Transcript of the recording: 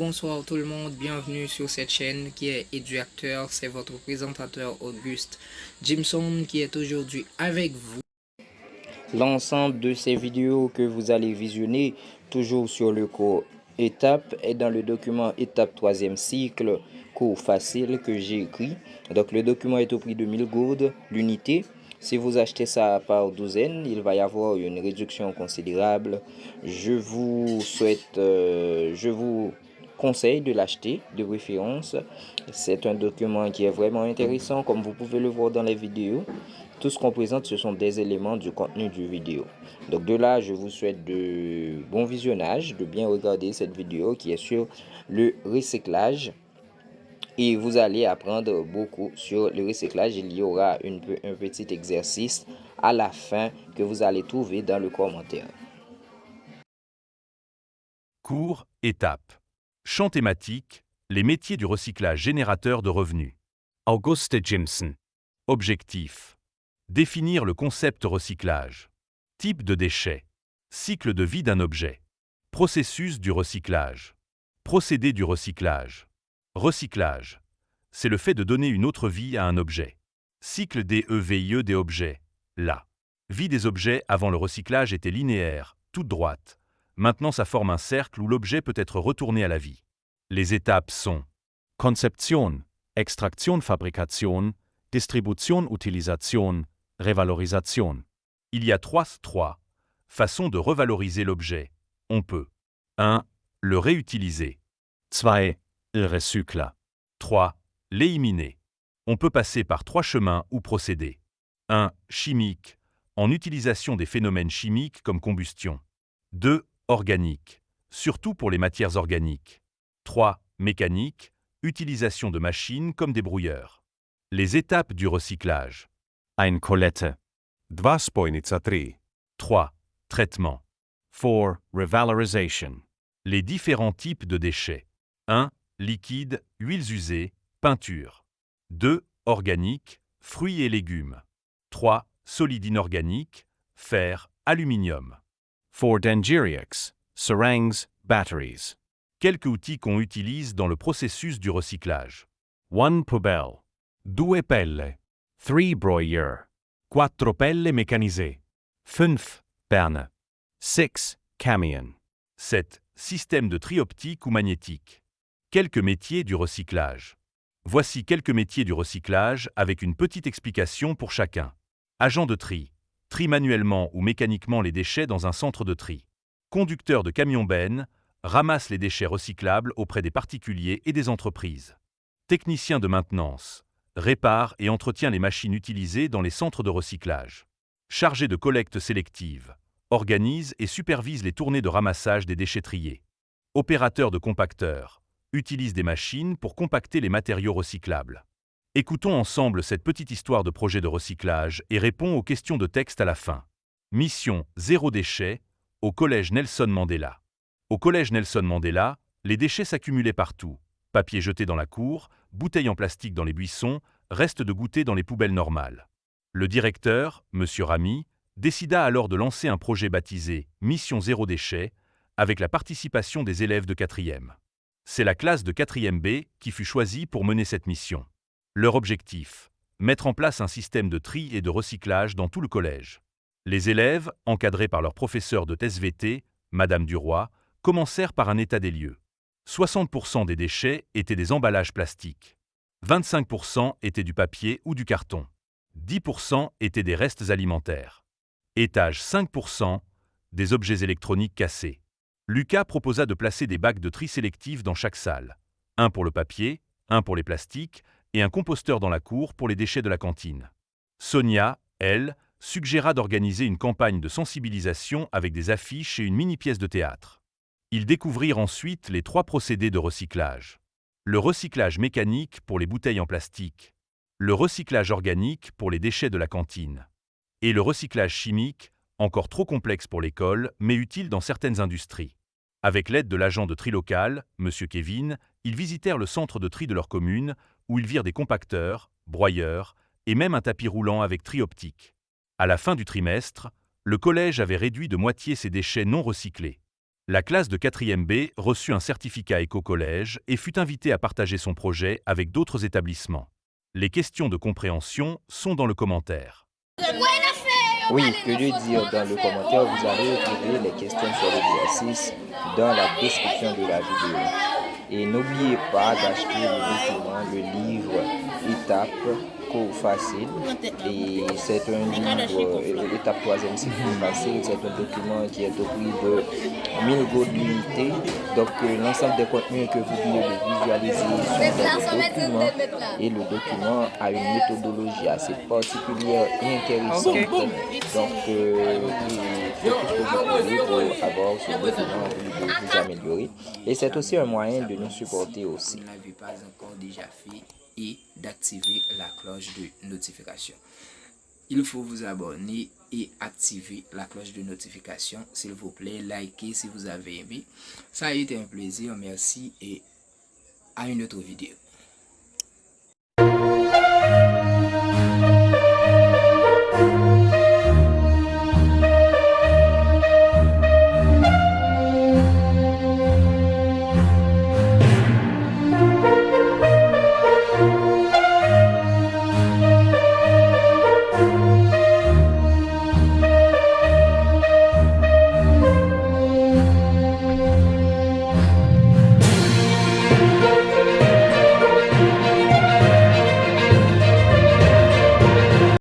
bonsoir tout le monde, bienvenue sur cette chaîne qui est Éduacteur, c'est votre présentateur Auguste Jimson qui est aujourd'hui avec vous. L'ensemble de ces vidéos que vous allez visionner, toujours sur le cours étape, est dans le document étape 3e cycle, cours facile que j'ai écrit. Donc le document est au prix de 1000 gourdes l'unité. Si vous achetez ça par douzaine, il va y avoir une réduction considérable. Je vous conseille de l'acheter de préférence. C'est un document qui est vraiment intéressant, comme vous pouvez le voir dans les vidéos. Tout ce qu'on présente, ce sont des éléments du contenu du vidéo. Donc de là, je vous souhaite de bon visionnage, de bien regarder cette vidéo qui est sur le recyclage. Et vous allez apprendre beaucoup sur le recyclage. Il y aura un petit exercice à la fin que vous allez trouver dans le commentaire. Cours, étape. Champ thématique, les métiers du recyclage générateur de revenus. Auguste Jimson. Objectif. Définir le concept recyclage. Type de déchets. Cycle de vie d'un objet. Processus du recyclage. Procédé du recyclage. Recyclage. C'est le fait de donner une autre vie à un objet. Cycle des EVIE des objets. La vie des objets avant le recyclage était linéaire, toute droite. Maintenant, ça forme un cercle où l'objet peut être retourné à la vie. Les étapes sont Conception, Extraction, Fabrication, Distribution, Utilisation, Revalorisation. Il y a trois façons de revaloriser l'objet. On peut 1. Le réutiliser. 2. Le recycle. 3. L'éliminer. On peut passer par 3 chemins ou procédés. 1. Chimique, en utilisation des phénomènes chimiques comme combustion. 2. Organique, surtout pour les matières organiques. 3. Mécanique, utilisation de machines comme des brouilleurs. Les étapes du recyclage. Ein Colette. 2 spojnica 3. 3. Traitement. 4. Revalorization. Les différents types de déchets. 1. Liquide, huiles usées, peinture. 2. Organique, fruits et légumes. 3. Solide inorganique, fer, aluminium. 4. Dengeriacs, seringues, batteries. Quelques outils qu'on utilise dans le processus du recyclage. 1 poubelle. 2 pelle. 3 broyeur. 4 pelle mécanisées. 5 perne. 6 camion. 7. Système de tri optique ou magnétique. Quelques métiers du recyclage. Voici quelques métiers du recyclage avec une petite explication pour chacun. Agent de tri. Trie manuellement ou mécaniquement les déchets dans un centre de tri. Conducteur de camion-benne. Ramasse les déchets recyclables auprès des particuliers et des entreprises. Technicien de maintenance. Répare et entretient les machines utilisées dans les centres de recyclage. Chargé de collecte sélective. Organise et supervise les tournées de ramassage des déchets triés. Opérateur de compacteur. Utilise des machines pour compacter les matériaux recyclables. Écoutons ensemble cette petite histoire de projet de recyclage et répond aux questions de texte à la fin. Mission zéro déchet au Collège Nelson Mandela. Au Collège Nelson Mandela, les déchets s'accumulaient partout. Papier jeté dans la cour, bouteilles en plastique dans les buissons, restes de goûter dans les poubelles normales. Le directeur, M. Ramy, décida alors de lancer un projet baptisé « Mission zéro déchet » avec la participation des élèves de 4e. C'est la classe de 4e B qui fut choisie pour mener cette mission. Leur objectif : mettre en place un système de tri et de recyclage dans tout le collège. Les élèves, encadrés par leur professeur de SVT, Madame Duroy, commencèrent par un état des lieux. 60% des déchets étaient des emballages plastiques. 25% étaient du papier ou du carton. 10% étaient des restes alimentaires. Étage 5%, des objets électroniques cassés. Lucas proposa de placer des bacs de tri sélectif dans chaque salle. Un pour le papier, un pour les plastiques et un composteur dans la cour pour les déchets de la cantine. Sonia, elle, suggéra d'organiser une campagne de sensibilisation avec des affiches et une mini-pièce de théâtre. Ils découvrirent ensuite les 3 procédés de recyclage. Le recyclage mécanique pour les bouteilles en plastique, le recyclage organique pour les déchets de la cantine, et le recyclage chimique, encore trop complexe pour l'école, mais utile dans certaines industries. Avec l'aide de l'agent de tri local, M. Kevin, ils visitèrent le centre de tri de leur commune, où ils virent des compacteurs, broyeurs, et même un tapis roulant avec tri optique. À la fin du trimestre, le collège avait réduit de moitié ses déchets non recyclés. La classe de 4e B reçut un certificat éco-collège et fut invitée à partager son projet avec d'autres établissements. Les questions de compréhension sont dans le commentaire. Oui, que de dire dans le commentaire, vous allez retrouver les questions sur l'exercice dans la description de la vidéo. Et n'oubliez pas d'acheter le document, le livre étape cours facile. Et c'est un livre, étape 3e c'est cours facile, c'est un document qui est au prix de 1000 gourdes limitées. Donc l'ensemble des contenus que vous venez de visualiser sont dans le document. Et le document a une méthodologie assez particulière et intéressante. Donc faites tout ce que vous pouvez pour avoir ce document pour vous améliorer. Et c'est aussi un moyen de nous supporter aussi. Vous ne l'avez pas encore déjà fait et d'activer la cloche de notification. Il faut vous abonner et activer la cloche de notification. S'il vous plaît, likez si vous avez aimé. Ça a été un plaisir. Merci et à une autre vidéo.